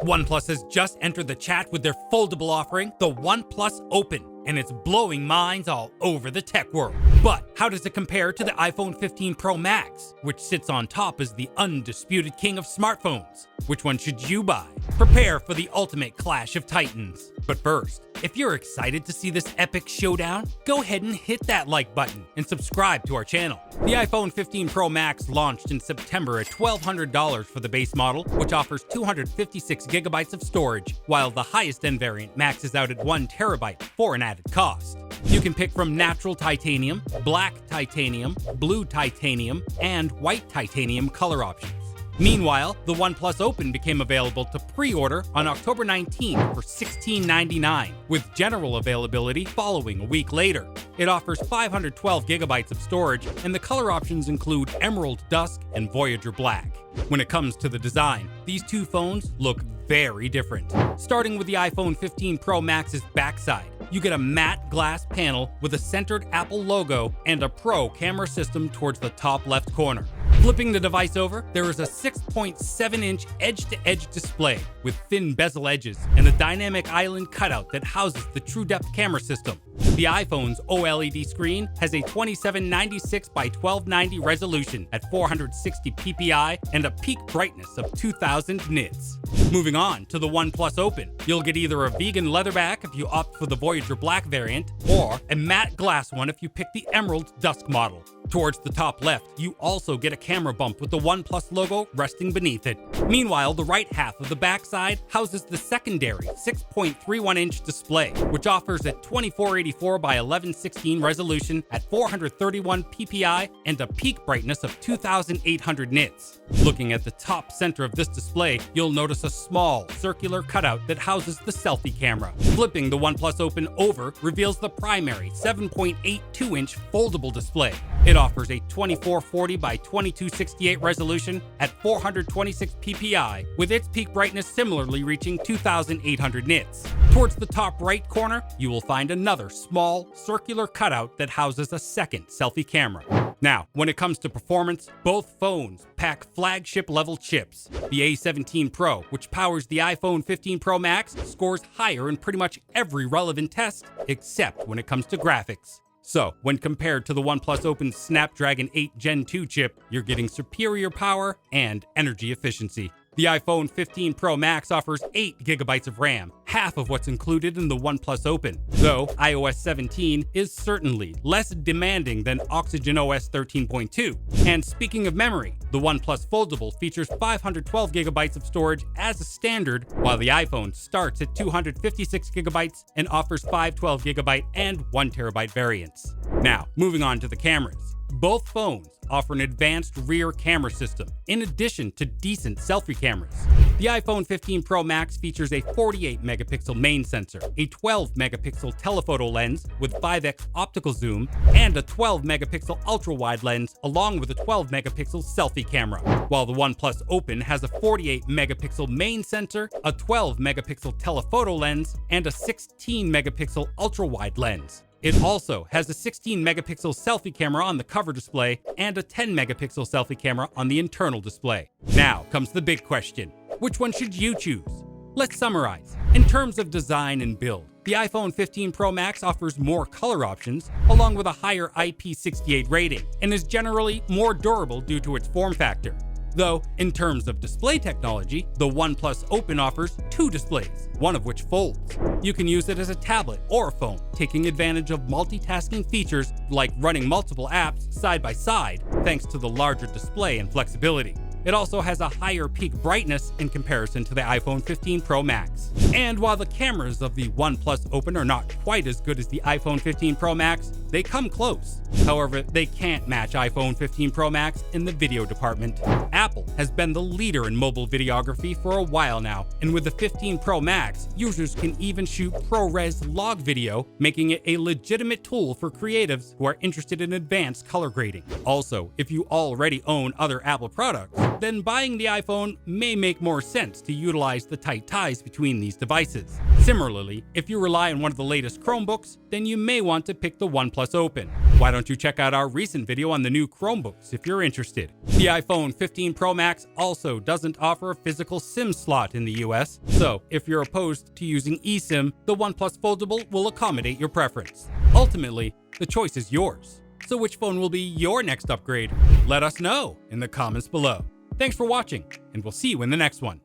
OnePlus has just entered the chat with their foldable offering, the OnePlus Open, and it's blowing minds all over the tech world. But how does it compare to the iPhone 15 Pro Max, which sits on top as the undisputed king of smartphones? Which one should you buy? Prepare for the ultimate clash of titans. But first, if you're excited to see this epic showdown, go ahead and hit that like button and subscribe to our channel. The iPhone 15 Pro Max launched in September at $1,200 for the base model, which offers 256 gigabytes of storage, while the highest end variant maxes out at 1 terabyte for an added cost. You can pick from natural titanium, black titanium, blue titanium, and white titanium color options. Meanwhile, the OnePlus Open became available to pre-order on October 19 for $16.99, with general availability following a week later. It offers 512 gigabytes of storage, and the color options include Emerald Dusk and Voyager Black. When it comes to the design, these two phones look very different. Starting with the iPhone 15 Pro Max's backside, you get a matte glass panel with a centered Apple logo and a Pro camera system towards the top left corner. Flipping the device over, there is a 6.7-inch edge-to-edge display with thin bezel edges and a dynamic island cutout that houses the true-depth camera system. The iPhone's OLED screen has a 2796 by 1290 resolution at 460 ppi and a peak brightness of 2000 nits. Moving on to the OnePlus Open, you'll get either a vegan leatherback if you opt for the Voyager Black variant, or a matte glass one if you pick the Emerald Dusk model. Towards the top left, you also get a camera bump with the OnePlus logo resting beneath it. Meanwhile, the right half of the backside houses the secondary 6.31-inch display, which offers a 2484 by 1116 resolution at 431 ppi and a peak brightness of 2800 nits. Looking at the top center of this display, you'll notice a small circular cutout that houses the selfie camera. Flipping the OnePlus Open over reveals the primary 7.82-inch foldable display. It offers a 2440 by 2268 resolution at 426 ppi, with its peak brightness similarly reaching 2800 nits. Towards the top right corner, you will find another small circular cutout that houses a second selfie camera. Now, when it comes to performance, both phones pack flagship level chips. The A17 Pro, which powers the iPhone 15 Pro Max, scores higher in pretty much every relevant test, except when it comes to graphics. So, when compared to the OnePlus Open's Snapdragon 8 Gen 2 chip, you're getting superior power and energy efficiency. The iPhone 15 Pro Max offers 8 gigabytes of RAM, half of what's included in the OnePlus Open, though iOS 17 is certainly less demanding than OxygenOS 13.2. And speaking of memory, the OnePlus Foldable features 512 gigabytes of storage as a standard, while the iPhone starts at 256 gigabytes and offers 512 gigabyte and 1 terabyte variants. Now, moving on to the cameras. Both phones offer an advanced rear camera system, in addition to decent selfie cameras. The iPhone 15 Pro Max features a 48 megapixel main sensor, a 12 megapixel telephoto lens with 5x optical zoom, and a 12 megapixel ultra-wide lens along with a 12 megapixel selfie camera, while the OnePlus Open has a 48 megapixel main sensor, a 12 megapixel telephoto lens, and a 16 megapixel ultra-wide lens. It also has a 16 megapixel selfie camera on the cover display and a 10 megapixel selfie camera on the internal display. Now comes the big question. Which one should you choose? Let's summarize. In terms of design and build, the iPhone 15 Pro Max offers more color options along with a higher IP68 rating and is generally more durable due to its form factor. Though, in terms of display technology, the OnePlus Open offers 2 displays, one of which folds. You can use it as a tablet or a phone, taking advantage of multitasking features like running multiple apps side by side, thanks to the larger display and flexibility. It also has a higher peak brightness in comparison to the iPhone 15 Pro Max. And while the cameras of the OnePlus Open are not quite as good as the iPhone 15 Pro Max, they come close. However, they can't match iPhone 15 Pro Max in the video department. Apple has been the leader in mobile videography for a while now, and with the 15 Pro Max, users can even shoot ProRes log video, making it a legitimate tool for creatives who are interested in advanced color grading. Also, if you already own other Apple products, then buying the iPhone may make more sense to utilize the tight ties between these devices. Similarly, if you rely on one of the latest Chromebooks, then you may want to pick the OnePlus OnePlus Open. Why don't you check out our recent video on the new Chromebooks if you're interested? The iPhone 15 Pro Max also doesn't offer a physical SIM slot in the US, so if you're opposed to using eSIM, the OnePlus Foldable will accommodate your preference. Ultimately, the choice is yours. So which phone will be your next upgrade? Let us know in the comments below. Thanks for watching, and we'll see you in the next one.